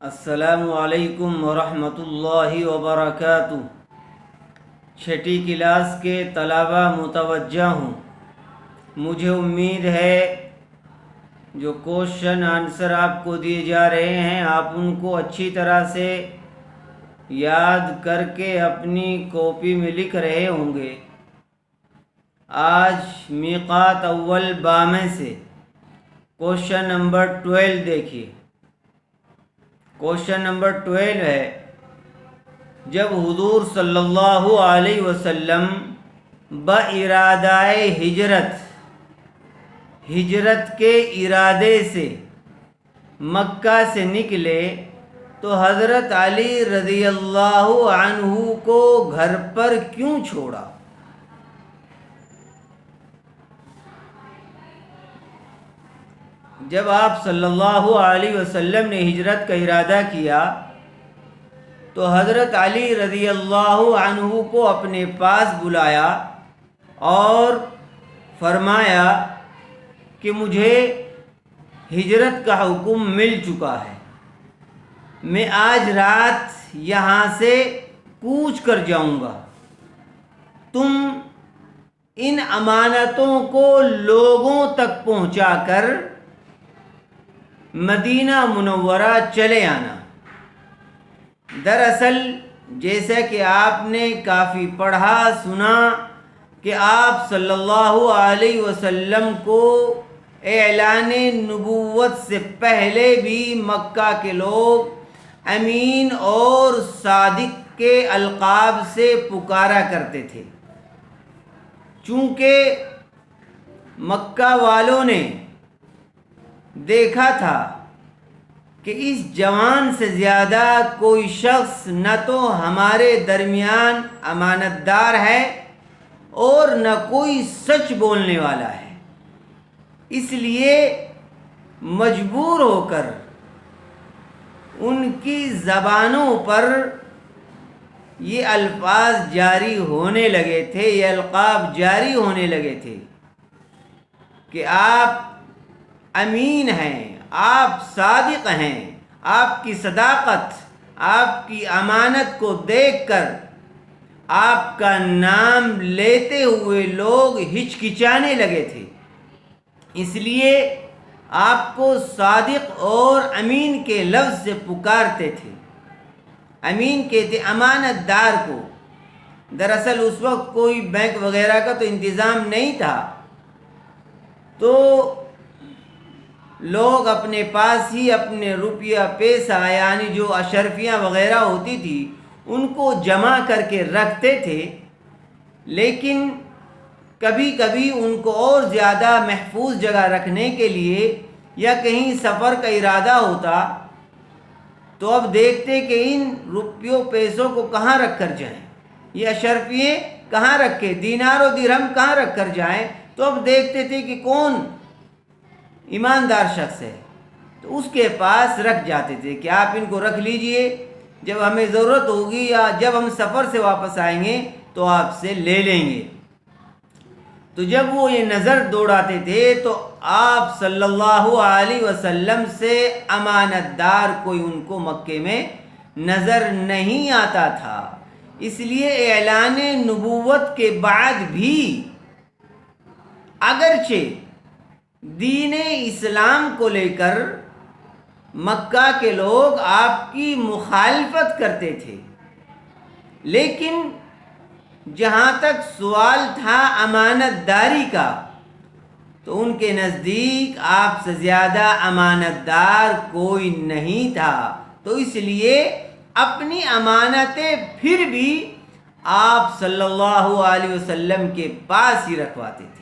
السلام علیکم ورحمۃ اللہ وبرکاتہ۔ چھٹی کلاس کے طلباء متوجہ ہوں۔ مجھے امید ہے جو کوشچن آنسر آپ کو دیے جا رہے ہیں آپ ان کو اچھی طرح سے یاد کر کے اپنی کاپی میں لکھ رہے ہوں گے۔ آج میقات اول بامے سے کوشچن نمبر 12 دیکھیے۔ کوشچن نمبر 12 ہے، جب حضور صلی اللہ علیہ وسلم بارادۂ ہجرت کے ارادے سے مکہ سے نکلے تو حضرت علی رضی اللہ عنہ کو گھر پر کیوں چھوڑا؟ جب آپ صلی اللہ علیہ وسلم نے ہجرت کا ارادہ کیا تو حضرت علی رضی اللہ عنہ کو اپنے پاس بلایا اور فرمایا کہ مجھے ہجرت کا حکم مل چکا ہے، میں آج رات یہاں سے کوچ کر جاؤں گا، تم ان امانتوں کو لوگوں تک پہنچا کر مدینہ منورہ چلے آنا۔ دراصل جیسا کہ آپ نے کافی پڑھا سنا کہ آپ صلی اللہ علیہ وسلم کو اعلان نبوت سے پہلے بھی مکہ کے لوگ امین اور صادق کے القاب سے پکارا کرتے تھے، چونکہ مکہ والوں نے دیکھا تھا کہ اس جوان سے زیادہ کوئی شخص نہ تو ہمارے درمیان امانت دار ہے اور نہ کوئی سچ بولنے والا ہے، اس لیے مجبور ہو کر ان کی زبانوں پر یہ الفاظ جاری ہونے لگے تھے، یہ القاب جاری ہونے لگے تھے کہ آپ امین ہیں، آپ صادق ہیں، آپ کی صداقت، آپ کی امانت کو دیکھ کر آپ کا نام لیتے ہوئے لوگ ہچکچانے لگے تھے، اس لیے آپ کو صادق اور امین کے لفظ سے پکارتے تھے۔ امین کہتے امانت دار کو۔ دراصل اس وقت کوئی بینک وغیرہ کا تو انتظام نہیں تھا، تو لوگ اپنے پاس ہی اپنے روپیہ پیسہ یعنی جو اشرفیاں وغیرہ ہوتی تھی ان کو جمع کر کے رکھتے تھے، لیکن کبھی کبھی ان کو اور زیادہ محفوظ جگہ رکھنے کے لیے یا کہیں سفر کا ارادہ ہوتا تو اب دیکھتے کہ ان روپیوں پیسوں کو کہاں رکھ کر جائیں، یہ اشرفیے کہاں رکھے، دینار و درہم کہاں رکھ کر جائیں، تو اب دیکھتے تھے کہ کون ایماندار شخص ہے تو اس کے پاس رکھ جاتے تھے کہ آپ ان کو رکھ لیجئے، جب ہمیں ضرورت ہوگی یا جب ہم سفر سے واپس آئیں گے تو آپ سے لے لیں گے۔ تو جب وہ یہ نظر دوڑاتے تھے تو آپ صلی اللہ علیہ وسلم سے امانت دار کوئی ان کو مکے میں نظر نہیں آتا تھا، اس لیے اعلان نبوت کے بعد بھی اگرچہ دین اسلام کو لے کر مکہ کے لوگ آپ کی مخالفت کرتے تھے، لیکن جہاں تک سوال تھا امانت داری کا تو ان کے نزدیک آپ سے زیادہ امانت دار کوئی نہیں تھا، تو اس لیے اپنی امانتیں پھر بھی آپ صلی اللہ علیہ وسلم کے پاس ہی رکھواتے تھے۔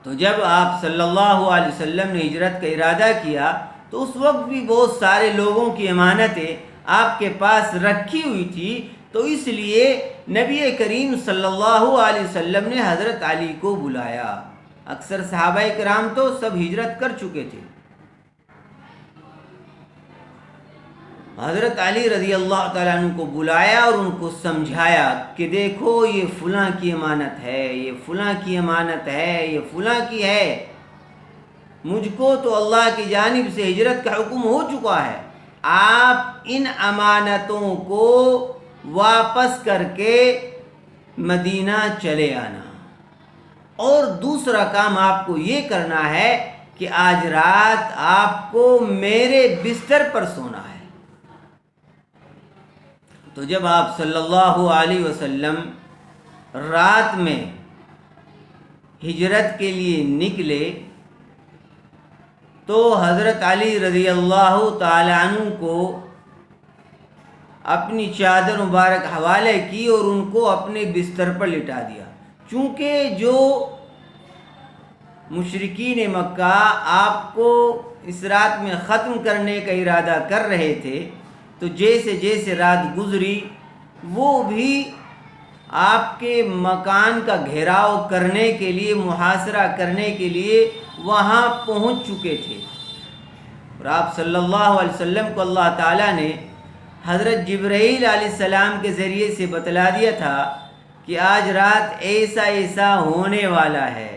تو جب آپ صلی اللہ علیہ وسلم نے ہجرت کا ارادہ کیا تو اس وقت بھی بہت سارے لوگوں کی امانتیں آپ کے پاس رکھی ہوئی تھی، تو اس لیے نبی کریم صلی اللہ علیہ وسلم نے حضرت علی کو بلایا۔ اکثر صحابہ کرام تو سب ہجرت کر چکے تھے، حضرت علی رضی اللہ تعالیٰ عنہ کو بلایا اور ان کو سمجھایا کہ دیکھو یہ فلاں کی امانت ہے، یہ فلاں کی امانت ہے، یہ فلاں کی ہے، مجھ کو تو اللہ کی جانب سے ہجرت کا حکم ہو چکا ہے، آپ ان امانتوں کو واپس کر کے مدینہ چلے آنا، اور دوسرا کام آپ کو یہ کرنا ہے کہ آج رات آپ کو میرے بستر پر سونا ہے۔ تو جب آپ صلی اللہ علیہ وسلم رات میں ہجرت کے لیے نکلے تو حضرت علی رضی اللہ تعالی عنہ کو اپنی چادر مبارک حوالے کی اور ان کو اپنے بستر پر لٹا دیا، چونکہ جو مشرکین مکہ آپ کو اس رات میں ختم کرنے کا ارادہ کر رہے تھے، تو جیسے جیسے رات گزری وہ بھی آپ کے مکان کا گھیراؤ کرنے کے لیے، محاصرہ کرنے کے لیے وہاں پہنچ چکے تھے، اور آپ صلی اللہ علیہ وسلم کو اللہ تعالیٰ نے حضرت جبرائیل علیہ السلام کے ذریعے سے بتلا دیا تھا کہ آج رات ایسا ایسا ہونے والا ہے،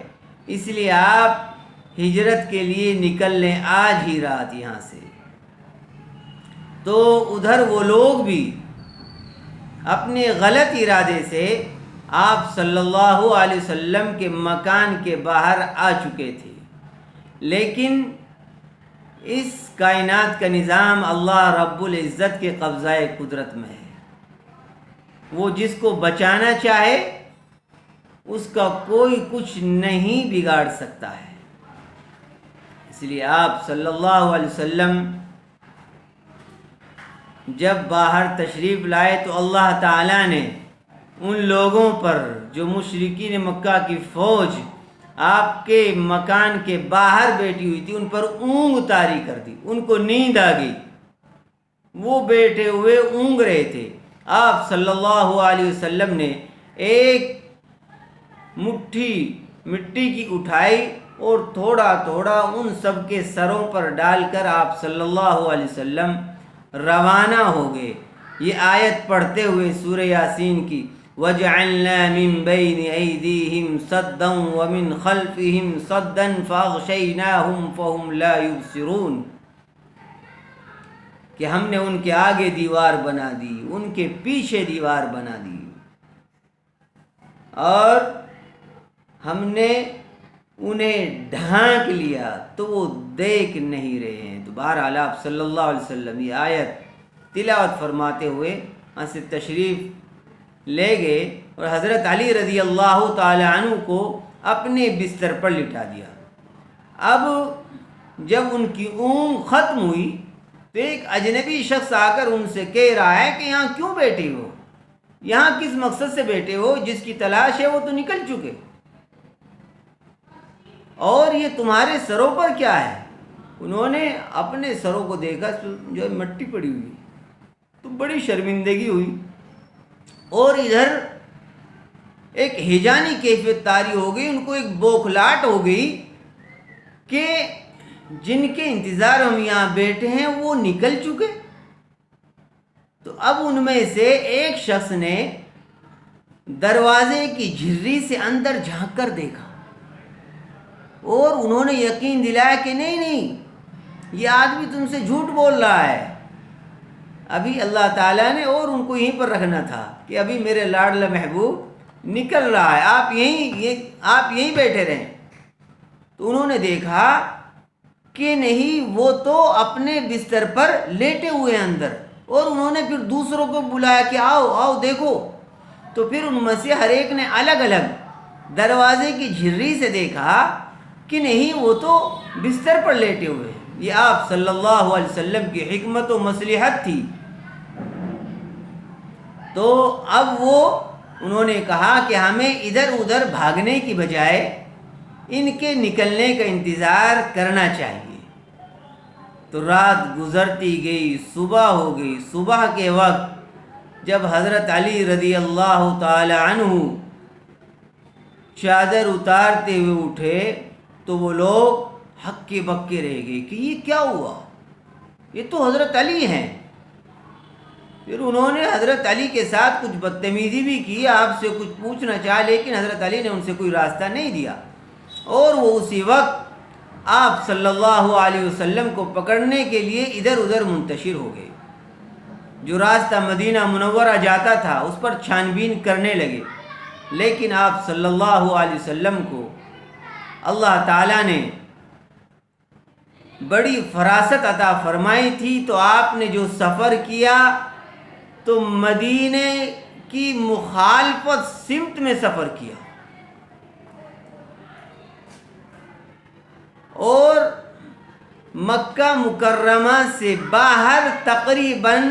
اس لیے آپ ہجرت کے لیے نکل لیں آج ہی رات یہاں سے۔ تو ادھر وہ لوگ بھی اپنے غلط ارادے سے آپ صلی اللہ علیہ وسلم کے مکان کے باہر آ چکے تھے، لیکن اس کائنات کا نظام اللہ رب العزت کے قبضہ قدرت میں ہے، وہ جس کو بچانا چاہے اس کا کوئی کچھ نہیں بگاڑ سکتا ہے۔ اس لیے آپ صلی اللہ علیہ وسلم جب باہر تشریف لائے تو اللہ تعالیٰ نے ان لوگوں پر جو مشرکین مکہ کی فوج آپ کے مکان کے باہر بیٹھی ہوئی تھی ان پر اونگ طاری کر دی، ان کو نیند آ گئی، وہ بیٹھے ہوئے اونگ رہے تھے۔ آپ صلی اللہ علیہ وسلم نے ایک مٹھی مٹی کی اٹھائی اور تھوڑا تھوڑا ان سب کے سروں پر ڈال کر آپ صلی اللہ علیہ وسلم روانہ ہو گئے، یہ آیت پڑھتے ہوئے سورہ یاسین کی وَجَعَلْنَا مِن بَيْنِ أَيْدِيهِمْ صَدًّا وَمِنْ خَلْفِهِمْ صَدًّا فَأَغْشَيْنَاهُمْ فَهُمْ لَا يُبْصِرُونَ، کہ ہم نے ان کے آگے دیوار بنا دی، ان کے پیچھے دیوار بنا دی، اور ہم نے انہیں ڈھانک لیا تو وہ دیکھ نہیں رہے ہیں۔ تو بہرحال آپ صلی اللہ علیہ وسلم یہ آیت تلاوت فرماتے ہوئے وہاں سے تشریف لے گئے اور حضرت علی رضی اللہ تعالی عنہ کو اپنے بستر پر لٹا دیا۔ اب جب ان کی اونگ ختم ہوئی تو ایک اجنبی شخص آ کر ان سے کہہ رہا ہے کہ یہاں کیوں بیٹھے ہو، یہاں کس مقصد سے بیٹھے ہو، جس کی تلاش ہے وہ تو نکل چکے، اور یہ تمہارے سروں پر کیا ہے؟ انہوں نے اپنے سروں کو دیکھا جو مٹی پڑی ہوئی، تو بڑی شرمندگی ہوئی، اور ادھر ایک ہیجانی کیفیت طاری ہو گئی، ان کو ایک بوکھلاہٹ ہو گئی کہ جن کے انتظار ہم یہاں بیٹھے ہیں وہ نکل چکے۔ تو اب ان میں سے ایک شخص نے دروازے کی جھرری سے اندر جھانک کر دیکھا، اور انہوں نے یقین دلایا کہ نہیں یہ آدمی تم سے جھوٹ بول رہا ہے، ابھی اللہ تعالیٰ نے اور ان کو یہیں پر رکھنا تھا کہ ابھی میرے لاڈلا محبوب نکل رہا ہے، آپ یہیں بیٹھے رہیں۔ تو انہوں نے دیکھا کہ نہیں، وہ تو اپنے بستر پر لیٹے ہوئے ہیں اندر، اور انہوں نے پھر دوسروں کو بلایا کہ آؤ دیکھو، تو پھر ان میں سے ہر ایک نے الگ الگ دروازے کی جھرری سے دیکھا کہ نہیں، وہ تو بستر پر لیٹے ہوئے ہیں۔ یہ آپ صلی اللہ علیہ وسلم کی حکمت و مصلحت تھی۔ تو اب انہوں نے کہا کہ ہمیں ادھر ادھر بھاگنے کی بجائے ان کے نکلنے کا انتظار کرنا چاہیے۔ تو رات گزرتی گئی، صبح ہو گئی۔ صبح کے وقت جب حضرت علی رضی اللہ تعالی عنہ چادر اتارتے ہوئے اٹھے تو وہ لوگ ہکے بکے رہ گئے کہ یہ کیا ہوا، یہ تو حضرت علی ہیں۔ پھر انہوں نے حضرت علی کے ساتھ کچھ بدتمیزی بھی کی، آپ سے کچھ پوچھنا چاہا، لیکن حضرت علی نے ان سے کوئی راستہ نہیں دیا، اور وہ اسی وقت آپ صلی اللہ علیہ وسلم کو پکڑنے کے لیے ادھر ادھر منتشر ہو گئے. جو راستہ مدینہ منورہ جاتا تھا اس پر چھان بین کرنے لگے، لیکن آپ صلی اللہ علیہ وسلم کو اللہ تعالیٰ نے بڑی فراست عطا فرمائی تھی، تو آپ نے جو سفر کیا تو مدینے کی مخالفت سمت میں سفر کیا، اور مکہ مکرمہ سے باہر تقریباً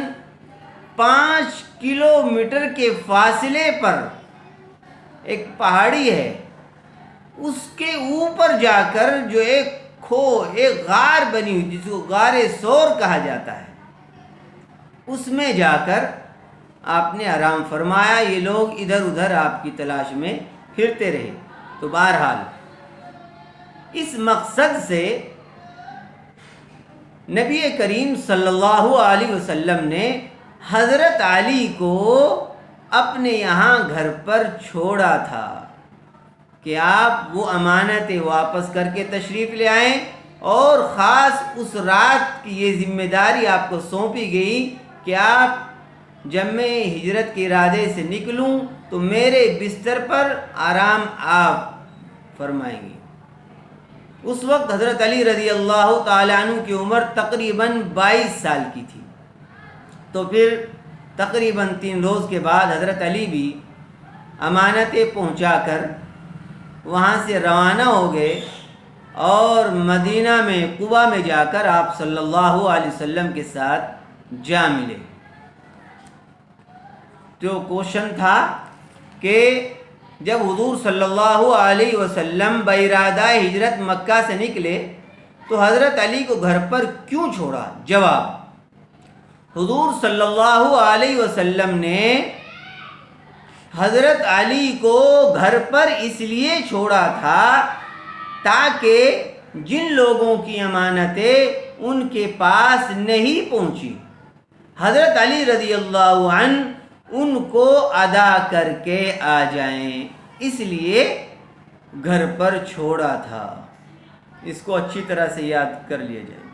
5 کلومیٹر کے فاصلے پر ایک پہاڑی ہے، اس کے اوپر جا کر جو ایک غار بنی ہوئی جس کو غار سور کہا جاتا ہے، اس میں جا کر آپ نے آرام فرمایا. یہ لوگ ادھر ادھر آپ کی تلاش میں پھرتے رہے. تو بہرحال اس مقصد سے نبی کریم صلی اللہ علیہ وسلم نے حضرت علی کو اپنے یہاں گھر پر چھوڑا تھا کہ آپ وہ امانتیں واپس کر کے تشریف لے آئیں، اور خاص اس رات کی یہ ذمہ داری آپ کو سونپی گئی کہ آپ جب میں ہجرت کے ارادے سے نکلوں تو میرے بستر پر آرام آپ فرمائیں گے. اس وقت حضرت علی رضی اللہ تعالیٰ عنہ کی عمر تقریباً 22 سال کی تھی. تو پھر تقریباً 3 روز کے بعد حضرت علی بھی امانتیں پہنچا کر وہاں سے روانہ ہو گئے، اور مدینہ میں قباء میں جا کر آپ صلی اللہ علیہ وسلم کے ساتھ جا ملے. تو کوشچن تھا کہ جب حضور صلی اللہ علیہ وسلم بارادہ ہجرت مکہ سے نکلے تو حضرت علی کو گھر پر کیوں چھوڑا؟ جواب: حضور صلی اللہ علیہ وسلم نے حضرت علی کو گھر پر اس لیے چھوڑا تھا تاکہ جن لوگوں کی امانتیں ان کے پاس نہیں پہنچی، حضرت علی رضی اللہ عنہ ان کو ادا کر کے آ جائیں، اس لیے گھر پر چھوڑا تھا. اس کو اچھی طرح سے یاد کر لیا جائے.